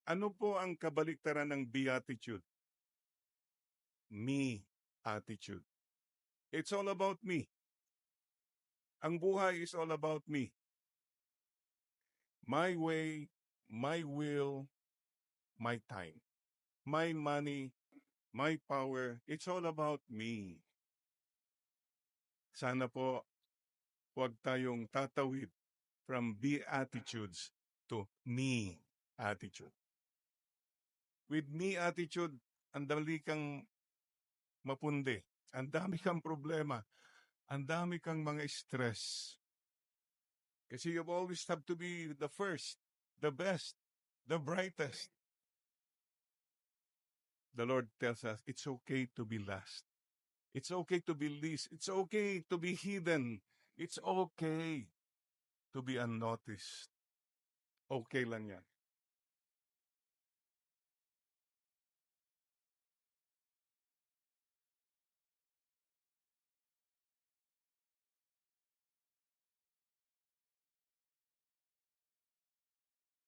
Ano po ang kabaliktaran ng beatitude? Me attitude. It's all about me. Ang buhay is all about me. My way, my will, my time. My money, my power, it's all about me. Sana po huwag tayong tatawid from beatitudes to me attitude. With me attitude, ang dali kang mapundi. Ang dami kang problema. Ang dami kang mga stress. Kasi you always have to be the first, the best, the brightest. The Lord tells us it's okay to be last. It's okay to be least. It's okay to be hidden. It's okay to be unnoticed. Okay lang yan.